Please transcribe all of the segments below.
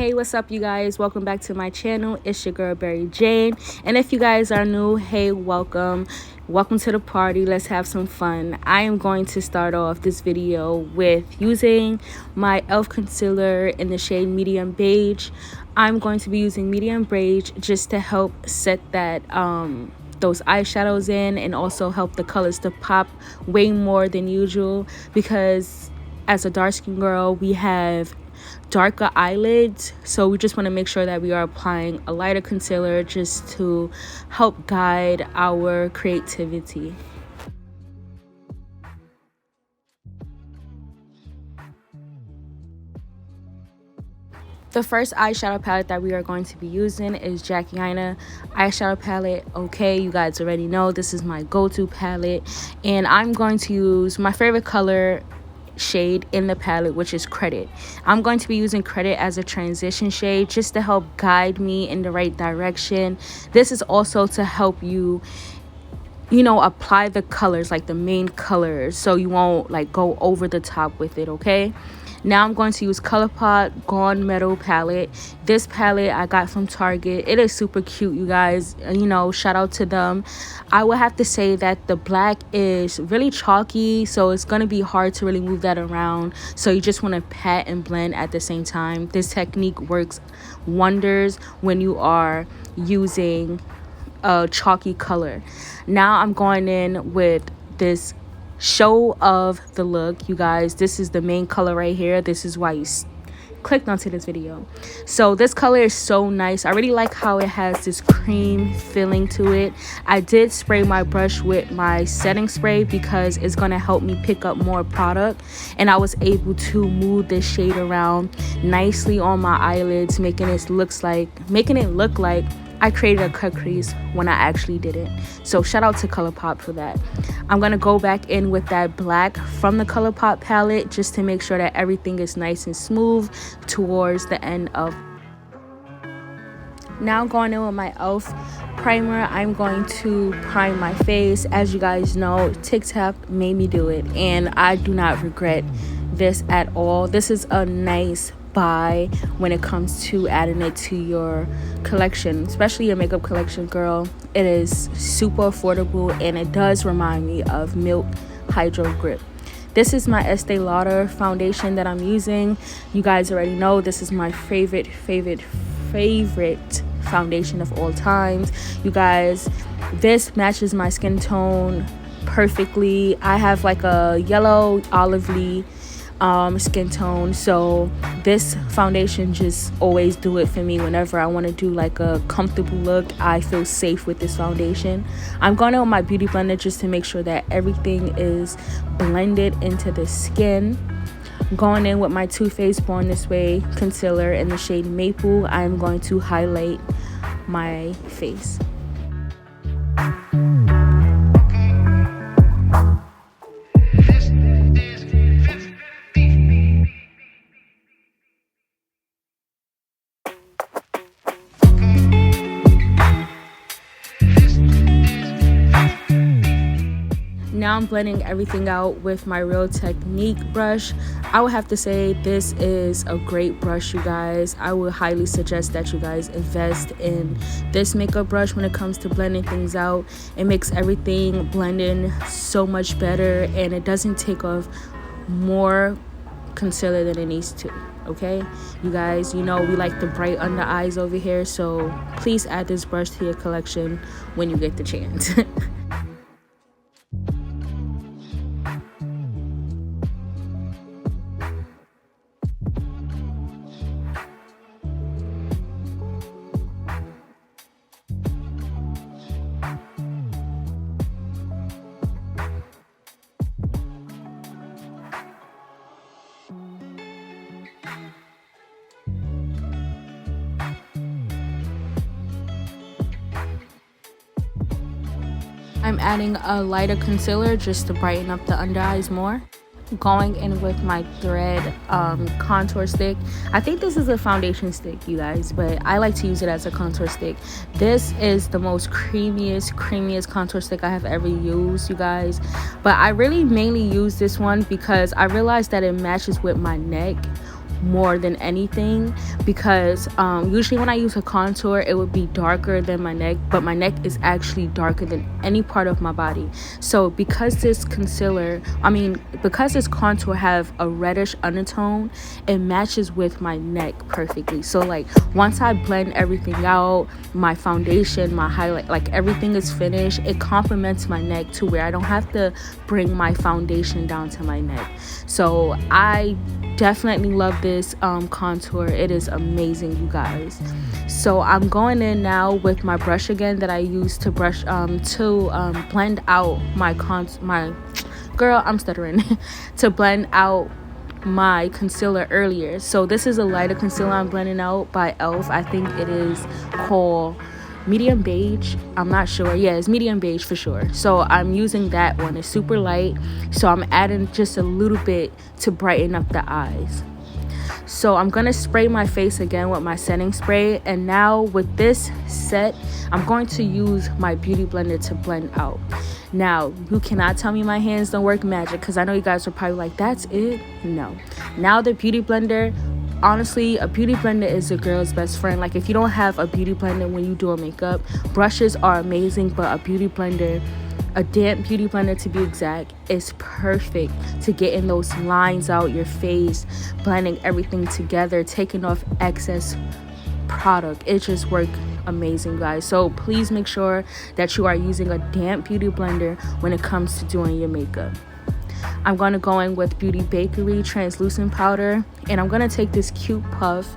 Hey, what's up, you guys? Welcome back to my channel. It's your girl Berry Jane, and if you guys are new, hey, welcome to the party. Let's have some fun. I am going to start off this video with using my elf concealer in the shade medium beige. I'm going to be using medium beige just to help set that those eyeshadows in, and also help the colors to pop way more than usual, because as a dark skin girl we have darker eyelids, so we just want to make sure that we are applying a lighter concealer just to help guide our creativity. The first eyeshadow palette that we are going to be using is Jackie Aina eyeshadow palette. Okay, you guys already know this is my go-to palette, and I'm going to use my favorite color shade in the palette, which is Credit. I'm going to be using Credit as a transition shade just to help guide me in the right direction. This is also to help you apply the colors, like the main colors, so you won't like go over the top with it. Okay, now I'm going to use ColourPop Gone Metal palette. This palette I got from Target. It is super cute, you guys. Shout out to them. I would have to say that the black is really chalky, so it's going to be hard to really move that around. So you just want to pat and blend at the same time. This technique works wonders when you are using a chalky color. Now I'm going in with this Show of the Look, you guys. This is the main color right here. This is why you clicked onto this video. So this color is so nice. I really like how it has this cream feeling to it. I did spray my brush with my setting spray because it's going to help me pick up more product, and I was able to move this shade around nicely on my eyelids, making it look like I created a cut crease when I actually didn't. So shout out to ColourPop for that. I'm going to go back in with that black from the ColourPop palette just to make sure that everything is nice and smooth towards the end of. Now going in with my e.l.f. primer, I'm going to prime my face. As you guys know, TikTok made me do it, and I do not regret this at all. This is a nice buy when it comes to adding it to your collection, especially your makeup collection, girl. It is super affordable, and it does remind me of Milk Hydro Grip. This is my Estée Lauder foundation that I'm using. You guys already know this is my favorite foundation of all times. You guys, this matches my skin tone perfectly. I have like a yellow olivey skin tone, so this foundation just always do it for me. Whenever I want to do like a comfortable look, I feel safe with this foundation. I'm going in with my beauty blender just to make sure that everything is blended into the skin. Going in with my Too Faced Born This Way concealer in the shade Maple, I'm going to highlight my face. Now I'm blending everything out with my Real Technique brush. I would have to say this is a great brush, you guys. I would highly suggest that you guys invest in this makeup brush when it comes to blending things out. It makes everything blend in so much better, and it doesn't take off more concealer than it needs to. Okay, you guys, we like the bright under eyes over here, so please add this brush to your collection when you get the chance. I'm adding a lighter concealer just to brighten up the under eyes more. Going in with my thread contour stick. I think this is a foundation stick, you guys, but I like to use it as a contour stick. This is the most creamiest contour stick I have ever used, you guys. But I really mainly use this one because I realized that it matches with my neck more than anything, because usually when I use a contour it would be darker than my neck, but my neck is actually darker than any part of my body. So because this because this contour have a reddish undertone, it matches with my neck perfectly. So like once I blend everything out, my foundation, my highlight, like everything is finished, it complements my neck to where I don't have to bring my foundation down to my neck. So I definitely love this contour. It is amazing, you guys. So I'm going in now with my brush again that I used to brush to blend out to blend out my concealer earlier. So this is a lighter concealer I'm blending out by e.l.f. I think it is called medium beige. I'm not sure. Yeah, it's medium beige for sure. So I'm using that one. It's super light, so I'm adding just a little bit to brighten up the eyes. So I'm gonna spray my face again with my setting spray, and now with this set I'm going to use my beauty blender to blend out. Now you cannot tell me my hands don't work magic, because I know you guys are probably like, that's it. No. Now the beauty blender, honestly, a beauty blender is a girl's best friend. Like if you don't have a beauty blender when you do a makeup, brushes are amazing, but a beauty blender, a damp beauty blender to be exact, is perfect to getting those lines out your face, blending everything together, taking off excess product. It just works amazing, guys. So please make sure that you are using a damp beauty blender when it comes to doing your makeup. I'm going to go in with Beauty Bakery translucent powder, and I'm going to take this cute puff.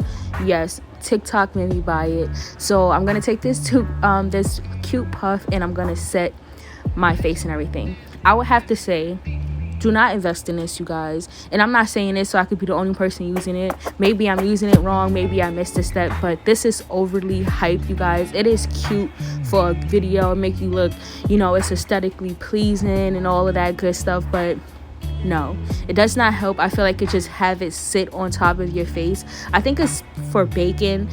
Yes, TikTok made me buy it. So I'm going to take this cute puff, and I'm going to set my face and everything. I would have to say, do not invest in this, you guys. And I'm not saying this so I could be the only person using it. Maybe I'm using it wrong, maybe I missed a step, but this is overly hyped, you guys. It is cute for a video, make you look, you know, it's aesthetically pleasing and all of that good stuff, but no, it does not help. I feel like it just have it sit on top of your face. I think it's for baking,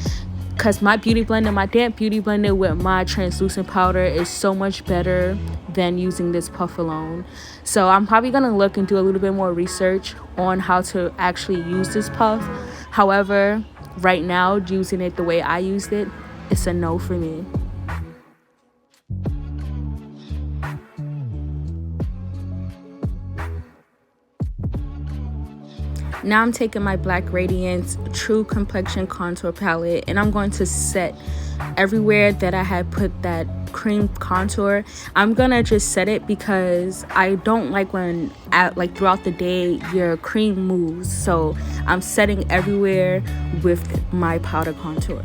because my beauty blender, my damp beauty blender with my translucent powder is so much better than using this puff alone. So I'm probably gonna look and do a little bit more research on how to actually use this puff. However, right now, using it the way I used it, it's a no for me. Now I'm taking my Black Radiance True Complexion Contour Palette, and I'm going to set everywhere that I had put that cream contour. I'm gonna just set it because I don't like when throughout the day your cream moves. So I'm setting everywhere with my powder contour.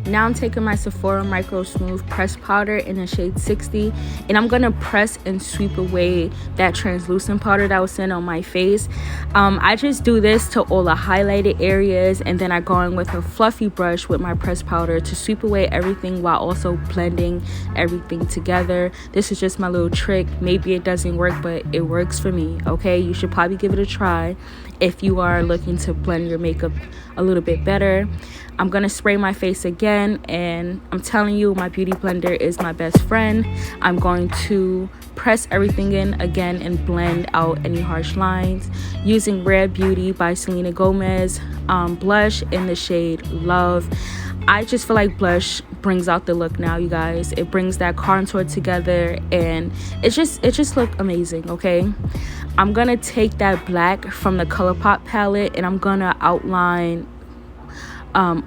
Now I'm taking my Sephora Micro Smooth Press Powder in the shade 60, and I'm going to press and sweep away that translucent powder that was in on my face. I just do this to all the highlighted areas, and then I go in with a fluffy brush with my press powder to sweep away everything while also blending everything together. This is just my little trick. Maybe it doesn't work, but it works for me, okay? You should probably give it a try if you are looking to blend your makeup a little bit better. I'm gonna spray my face again, and I'm telling you, my beauty blender is my best friend. I'm going to press everything in again and blend out any harsh lines using Rare Beauty by Selena Gomez blush in the shade Love. I just feel like blush brings out the look now, you guys. It brings that contour together, and it just look amazing, okay? I'm gonna take that black from the ColourPop palette, and I'm gonna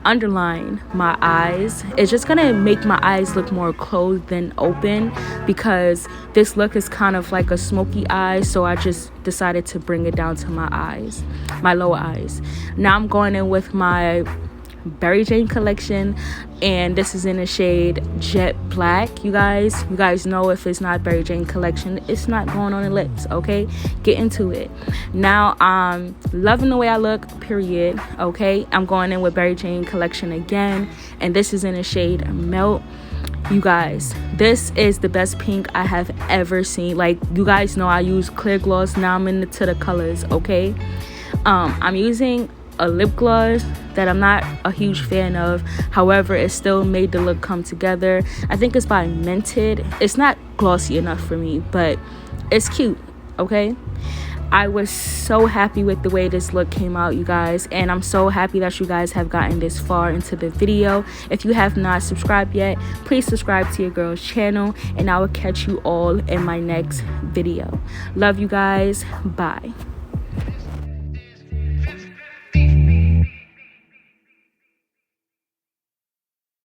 underline my eyes. It's just gonna make my eyes look more closed than open, because this look is kind of like a smoky eye, so I just decided to bring it down to my eyes, my lower eyes. Now I'm going in with my Berry Jane collection, and this is in the shade Jet Black. You guys know, if it's not Berry Jane collection, it's not going on the lips, okay? Get into it. Now I'm loving the way I look, period, okay? I'm going in with Berry Jane collection again, and this is in the shade Melt. You guys, this is the best pink I have ever seen. Like, you guys know I use clear gloss. Now I'm into the colors, okay? I'm using a lip gloss that I'm not a huge fan of. However, it still made the look come together. I think it's by Mented. It's not glossy enough for me, but it's cute, okay? I was so happy with the way this look came out, you guys, and I'm so happy that you guys have gotten this far into the video. If you have not subscribed yet, please subscribe to your girl's channel, and I will catch you all in my next video. Love you guys. Bye.